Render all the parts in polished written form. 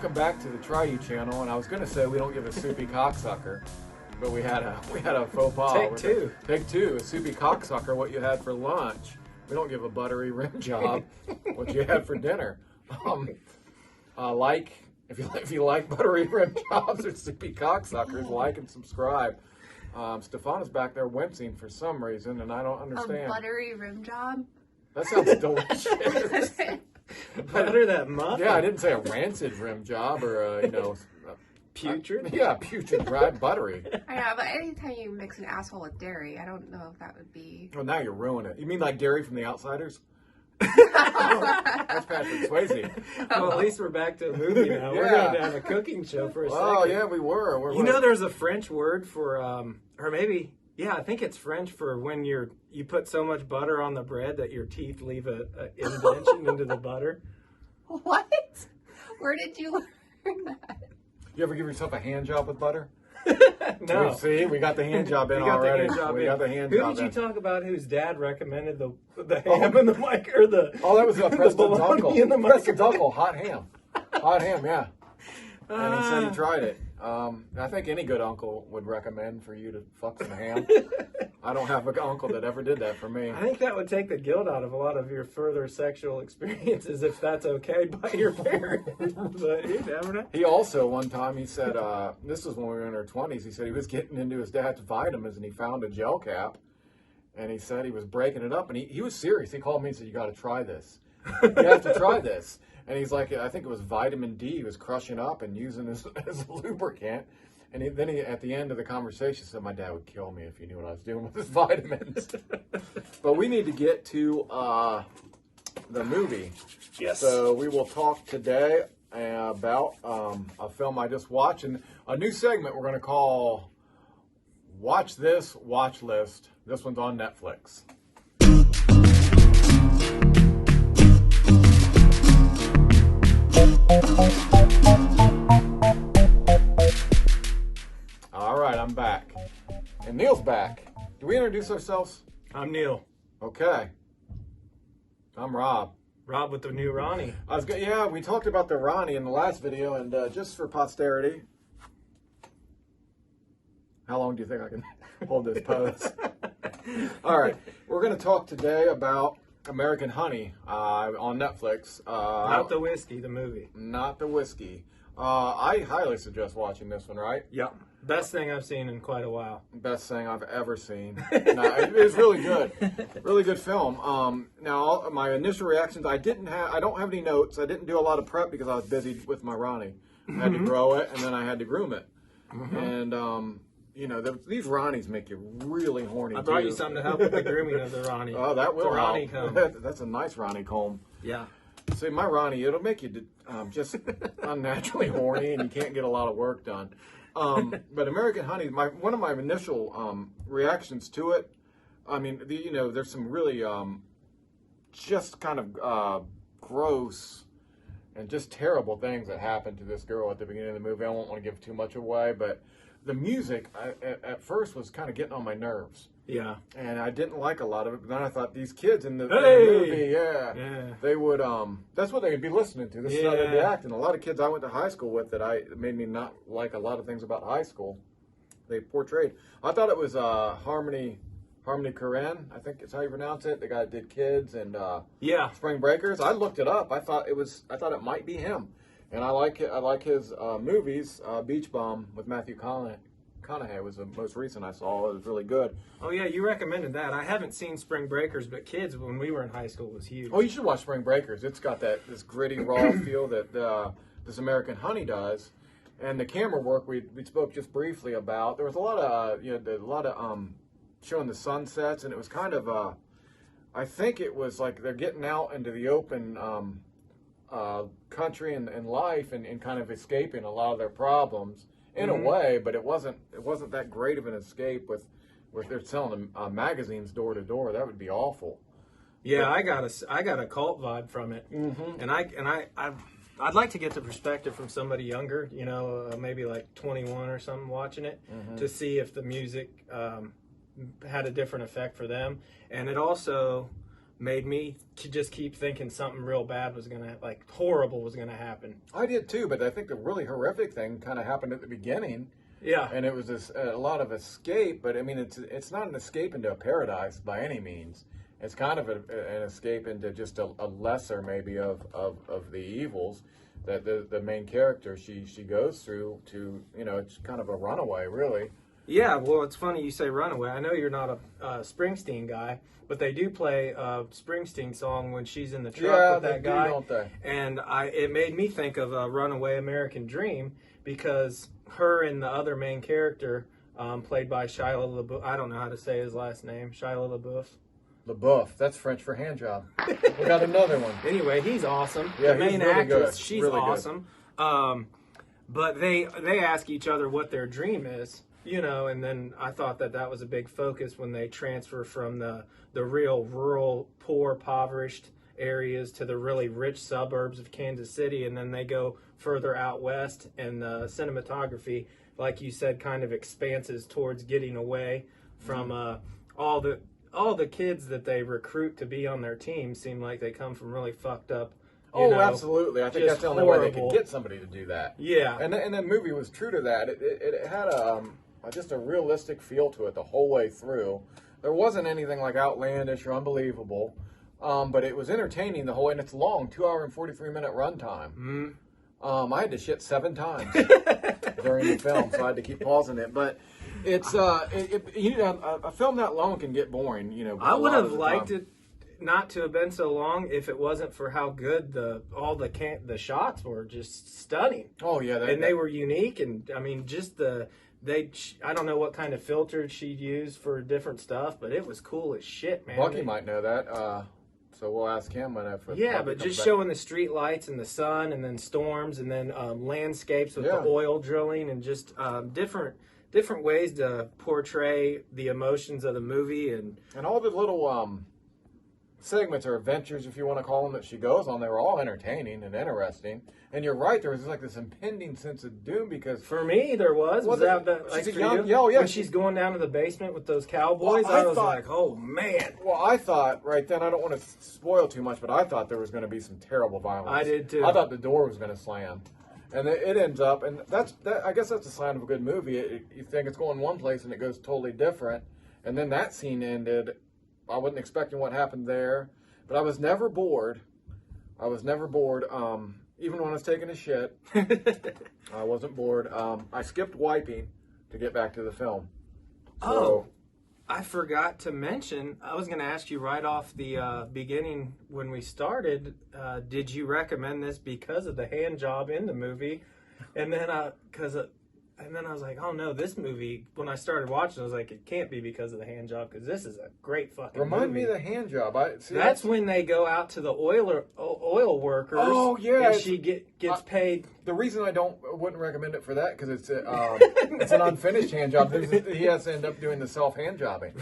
Welcome back to the Try You channel, and I was going to say we don't give a soupy cocksucker, but we had a faux pas. Take two, a soupy cocksucker, what you had for lunch. We don't give a buttery rim job, what you had for dinner. If you like buttery rim jobs or soupy cocksuckers, like and subscribe. Stefana's back there wincing for some reason, and I don't understand. A buttery rim job? That sounds delicious. Butter that muffin? Yeah, I didn't say a rancid rim job or putrid? Yeah, putrid, dry, buttery. I know, but anytime you mix an asshole with dairy, I don't know if that would be... Well, now you're ruining it. You mean like dairy from The Outsiders? That's Patrick Swayze. Well, at least we're back to a movie now. Yeah. We're going to have a cooking show for a second. Oh, yeah, we were. You know there's a French word for, or maybe, yeah, I think it's French for when you put so much butter on the bread that your teeth leave a indentation into the butter. What? Where did you learn that? You ever give yourself a hand job with butter? No. See, we got the hand job in already. We got the hand job in. Who did you talk about whose dad recommended the ham in the mic or the? Oh, that was Preston's uncle. In the Preston's uncle, hot ham, yeah. And he said he tried it. I think any good uncle would recommend for you to fuck some ham. I don't have an uncle that ever did that for me. I think that would take the guilt out of a lot of your further sexual experiences if that's okay by your parents. But you never know. He also, one time, he said, this was when we were in our 20s, he said he was getting into his dad's vitamins and he found a gel cap. And he said he was breaking it up. And he was serious. He called me and said, you got to try this. You have to try this. And he's like, I think it was vitamin D he was crushing up and using as a lubricant. And then at the end of the conversation, said, my dad would kill me if he knew what I was doing with his vitamins. But we need to get to the movie. Yes. So we will talk today about a film I just watched. And a new segment we're going to call Watch This, Watch List. This one's on Netflix. All right, I'm back. And Neil's back. Do we introduce ourselves? I'm Neil. Okay. I'm Rob. Rob with the new Ronnie. Yeah, we talked about the Ronnie in the last video, and just for posterity, how long do you think I can hold this pose? All right, we're going to talk today about American Honey on Netflix. Not the whiskey, the movie. Not the whiskey. I highly suggest watching this one, right? Yep. Best thing I've seen in quite a while. Best thing I've ever seen. No, it's really good. Really good film. Now, my initial reactions, I don't have any notes. I didn't do a lot of prep because I was busy with my Ronnie. I had to grow it, and then I had to groom it. And, these Ronnies make you really horny. I brought you something to help with the grooming of the Ronnie. Oh, that will help. Ronnie comb. That's a nice Ronnie comb. Yeah. See, my Ronnie, it'll make you just unnaturally horny, and you can't get a lot of work done. But American Honey, one of my initial reactions to it, I mean, there's some really just kind of gross and just terrible things that happened to this girl at the beginning of the movie. I won't want to give too much away, but the music at first was kind of getting on my nerves. Yeah. And I didn't like a lot of it, but then I thought these kids in the movie, they would, that's what they would be listening to. This is how they'd be acting. A lot of kids I went to high school with that made me not like a lot of things about high school. They portrayed. I thought it was Harmony Korine, I think is how you pronounce it. The guy that did Kids and Spring Breakers. I looked it up. I thought it might be him. And I like his movies. Beach Bum with Matthew McConaughey was the most recent I saw. It was really good. Oh yeah, you recommended that. I haven't seen Spring Breakers, but Kids when we were in high school was huge. Oh, you should watch Spring Breakers. It's got this gritty, raw feel that this American Honey does, and the camera work we spoke just briefly about. There was a lot of showing the sunsets, and it was kind of I think it was like they're getting out into the open country and life and kind of escaping a lot of their problems. In a way, but it wasn't that great of an escape with they're selling magazines door to door. That would be awful. Yeah, I got a cult vibe from it, and I'd like to get the perspective from somebody younger, maybe like 21 or something, watching it to see if the music had a different effect for them, and it also made me to just keep thinking something real bad was gonna, like horrible was gonna happen. I did too, but I think the really horrific thing kind of happened at the beginning. Yeah, and it was a lot of escape, but I mean, it's not an escape into a paradise by any means. It's kind of an escape into just a lesser maybe of the evils that the main character she goes through to, you know, it's kind of a runaway, really. Yeah, well, it's funny you say runaway. I know you're not a Springsteen guy, but they do play a Springsteen song when she's in the truck with that guy. Don't they? And it made me think of a Runaway American Dream, because her and the other main character, played by Shia LaBeouf, I don't know how to say his last name, Shia LaBeouf. LaBeouf, that's French for hand job. We got another one. Anyway, he's awesome. Yeah, the main he's really actress, good. she's really awesome. But they ask each other what their dream is, you know, and then I thought that was a big focus when they transfer from the real rural, poor, impoverished areas to the really rich suburbs of Kansas City, and then they go further out west, and the cinematography, like you said, kind of expanses towards getting away from all the kids that they recruit to be on their team seem like they come from really fucked up. Absolutely. I think that's the only way they could get somebody to do that. Yeah. And the movie was true to that. It had just a realistic feel to it the whole way through. There wasn't anything like outlandish or unbelievable, but it was entertaining the whole way, and it's long, 2 hour and 43-minute runtime. Mm-hmm. I had to shit 7 times during the film, so I had to keep pausing it. But it's a film that long can get boring. You know, I would have liked it not to have been so long if it wasn't for how good the shots were, just stunning. Oh yeah, they were unique, and I mean just I don't know what kind of filters she'd use for different stuff, but it was cool as shit, man. Bucky might know that. So we'll ask him whenever. Yeah, but just showing the street lights and the sun, and then storms, and then landscapes with the oil drilling, and just different ways to portray the emotions of the movie, and all the little segments or adventures, if you want to call them, that she goes on. They were all entertaining and interesting. And you're right, there was like this impending sense of doom, because for me there was when she's going down to the basement with those cowboys. I was like, oh man. Well, I thought right then, I don't want to spoil too much, but I thought there was going to be some terrible violence. I did too. I thought the door was going to slam, and it ends up, and I guess that's a sign of a good movie. You think it's going one place and it goes totally different, and then that scene ended. I wasn't expecting what happened there, but I was never bored. Even when I was taking a shit, I wasn't bored. I skipped wiping to get back to the film. So, I forgot to mention, I was going to ask you right off the beginning when we started, did you recommend this because of the hand job in the movie? And then I was like, oh no, this movie, when I started watching, I was like, it can't be because of the hand job, because this is a great fucking movie. Remind me of the hand job. That's when they go out to the oil workers. Oh, yeah. And she gets paid. The reason I wouldn't recommend it for that, because it's an unfinished hand job. He has to end up doing the self-hand jobbing.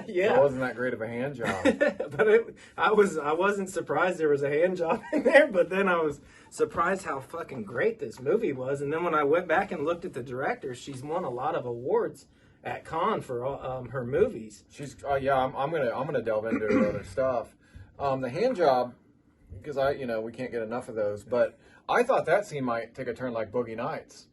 Yeah. It wasn't that great of a hand job. But I wasn't surprised there was a hand job in there, but then I was surprised how fucking great this movie was. And then when I went back and looked at the director, she's won a lot of awards at Cannes for her movies. She's I'm gonna delve into her other stuff. The hand job, because we can't get enough of those. But I thought that scene might take a turn like Boogie Nights,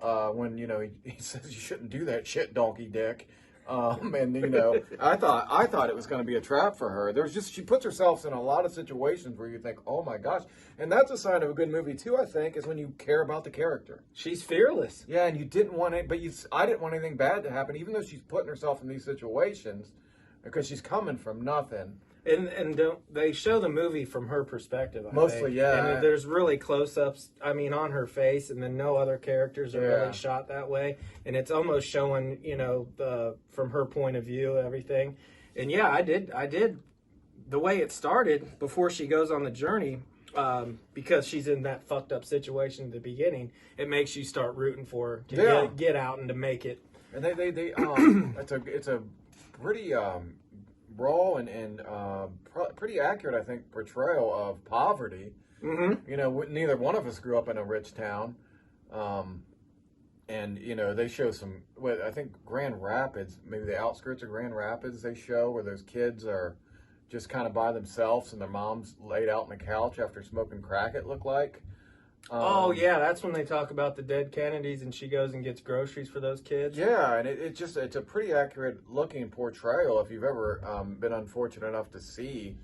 when he says you shouldn't do that shit, donkey dick. I thought it was going to be a trap for her. She puts herself in a lot of situations where you think, oh my gosh, and that's a sign of a good movie too. I think is when you care about the character. She's fearless. Yeah, and you didn't want it, but I didn't want anything bad to happen, even though she's putting herself in these situations because she's coming from nothing. And they show the movie from her perspective, I mostly, think. yeah. And there's really close-ups, on her face, and then no other characters are really shot that way. And it's almost showing, from her point of view, everything. And yeah, I did. The way it started, before she goes on the journey, because she's in that fucked up situation at the beginning, it makes you start rooting for her to get out and to make it. And it's a pretty raw and pretty accurate, I think, portrayal of poverty. Mm-hmm. Neither one of us grew up in a rich town, and they show some. I think Grand Rapids, maybe the outskirts of Grand Rapids, they show where those kids are, just kind of by themselves, and their mom's laid out on the couch after smoking crack, it looked like. Oh, yeah, that's when they talk about the dead Kennedys, and she goes and gets groceries for those kids. Yeah, and it's a pretty accurate looking portrayal if you've ever been unfortunate enough to see,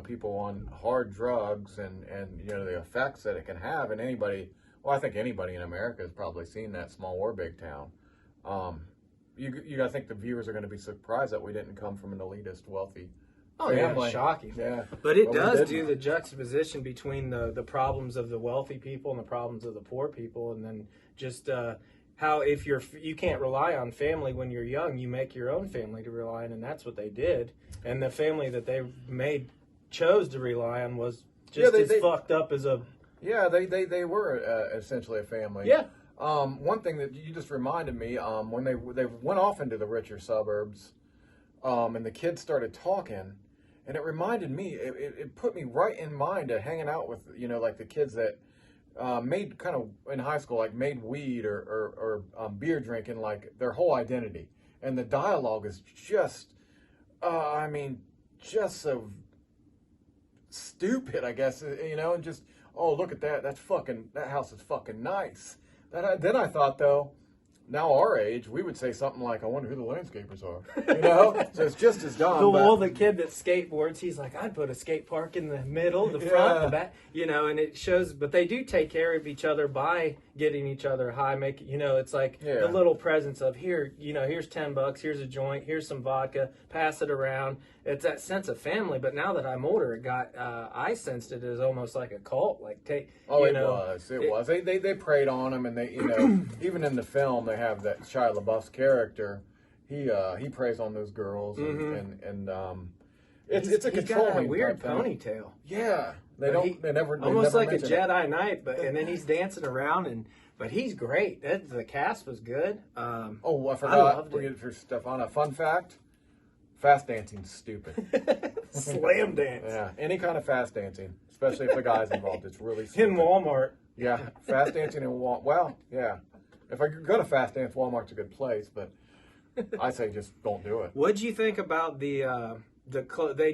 people on hard drugs and the effects that it can have. And anybody, well, I think anybody in America has probably seen that, small or big town. I think the viewers are going to be surprised that we didn't come from an elitist, wealthy family. Yeah, shocking. Yeah. But it does do the juxtaposition between the problems of the wealthy people and the problems of the poor people, and then just how if you can't rely on family when you're young, you make your own family to rely on, and that's what they did. And the family that they chose to rely on was just as fucked up as a... Yeah, they were essentially a family. Yeah. One thing that you just reminded me, when they went off into the richer suburbs, and the kids started talking, and it reminded me, it put me right in mind of hanging out with, like the kids that made kind of in high school, like made weed or beer drinking, like their whole identity. And the dialogue is just, just so stupid, I guess, and just, oh, look at that. That house is fucking nice. Then I thought, though, now our age, we would say something like, I wonder who the landscapers are, So it's just as dumb. The kid that skateboards, he's like, I'd put a skate park in the middle, the front, the back, and it shows, but they do take care of each other by getting each other high, it's like the little presence of here, here's $10, here's a joint, here's some vodka, pass it around. It's that sense of family. But now that I'm older, I sensed it as almost like a cult, it was. They preyed on him, and they, even in the film, they have that Shia LaBeouf's character. He preys on those girls, and it's a controlling, got a weird ponytail. Yeah, they never almost like a mention Jedi Knight, and then he's dancing around, but he's great. The cast was good. I forgot. I loved it. For Stefan, fun fact: fast dancing's stupid. Slam dance. Yeah, any kind of fast dancing, especially if the guy's involved, it's really stupid. In Walmart. Yeah, fast dancing in Walmart. Well, yeah. If I go to fast dance, Walmart's a good place, but I say just don't do it. What'd you think about they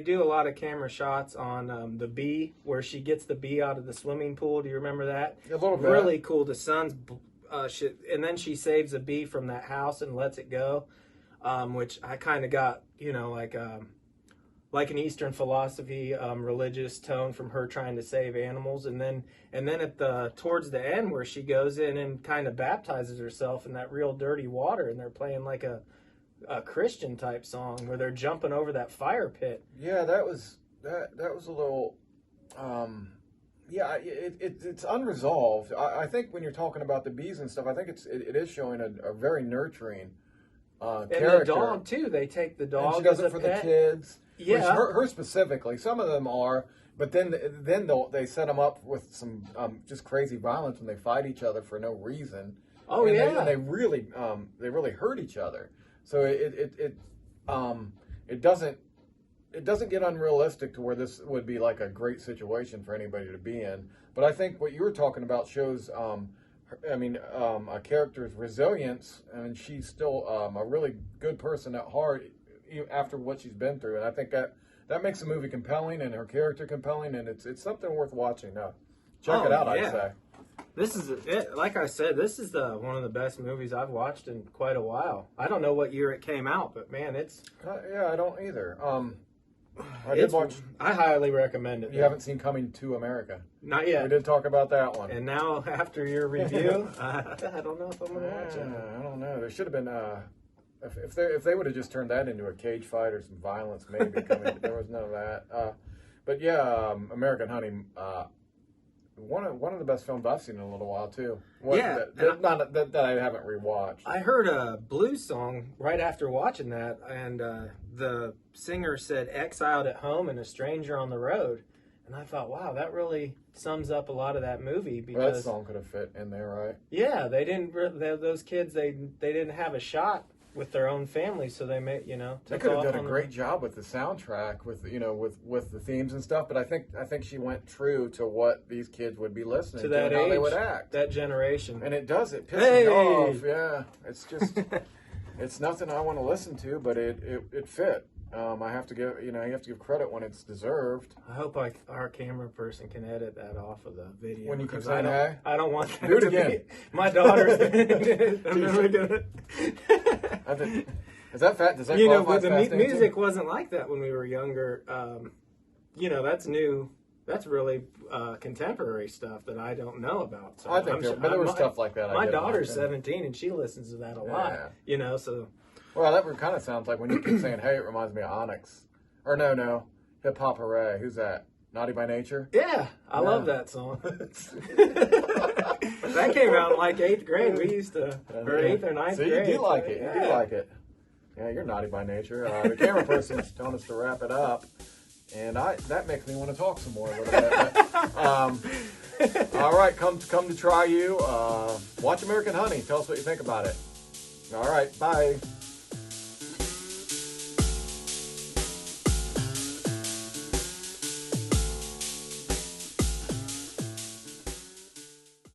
do a lot of camera shots on the bee, where she gets the bee out of the swimming pool. Do you remember that? A little bit. Really cool. The sun's and then she saves a bee from that house and lets it go, which I kind of got, like an Eastern philosophy, religious tone from her trying to save animals, and then towards the end where she goes in and kind of baptizes herself in that real dirty water, and they're playing like a Christian type song where they're jumping over that fire pit. Yeah, that was a little, it's unresolved. I think when you're talking about the bees and stuff, I think it is showing a very nurturing character. And the dog too. They take the dog. And she does it for pet. the kids. Yeah, her specifically. Some of them are, but then they set them up with some just crazy violence when they fight each other for no reason. Oh, and yeah. They really hurt each other. So it doesn't get unrealistic to where this would be like a great situation for anybody to be in. But I think what you were talking about shows, a character's resilience, and she's still a really good person at heart after what she's been through. And I think that makes the movie compelling and her character compelling, and it's something worth watching. Now, check it out, I'd say. This is it. Like I said, this is one of the best movies I've watched in quite a while. I don't know what year it came out, but man, it's... I don't either. I did watch... I highly recommend it. You haven't seen Coming to America? Not yet. We did talk about that one. And now, after your review, I don't know if I'm going to watch it. I don't know. There should have been... If they would have just turned that into a cage fight or some violence, maybe. There was none of that. But yeah, American Honey... one of the best films I've seen in a little while too. That I haven't rewatched. I heard a blues song right after watching that, and the singer said "exiled at home and a stranger on the road," and I thought, wow, that really sums up a lot of that movie. Because that song could have fit in there, right? Yeah, they didn't. Those kids, they didn't have a shot with their own family, so they made They could have done a great job with the soundtrack, with the themes and stuff. But I think she went true to what these kids would be listening to and how they would act, that generation. And it does. It pisses me off. Yeah, it's just it's nothing I want to listen to, but it fit. I have to give, you have to give credit when it's deserved. I hope our camera person can edit that off of the video. When you keep saying hey? I don't want that Do it to again. be my daughter's. I'm never gonna. Is that fat? Does that But the fasting music too? wasn't like that when we were younger. That's new. That's really contemporary stuff that I don't know about. So I think there was stuff like that. My daughter's 17 and she listens to that a lot. So. Well, that kind of sounds like when you keep saying "Hey," it reminds me of Onyx. Or no, Hip Hop Hooray. Who's that? Naughty by Nature. Yeah, I love that song. That came out in like 8th grade. We used to, or 8th or 9th grade. So you do like it. You do like it. Yeah, you're naughty by nature. The camera person is telling us to wrap it up, and that makes me want to talk some more a little bit. But, all right, come to try you. Watch American Honey. Tell us what you think about it. All right, bye.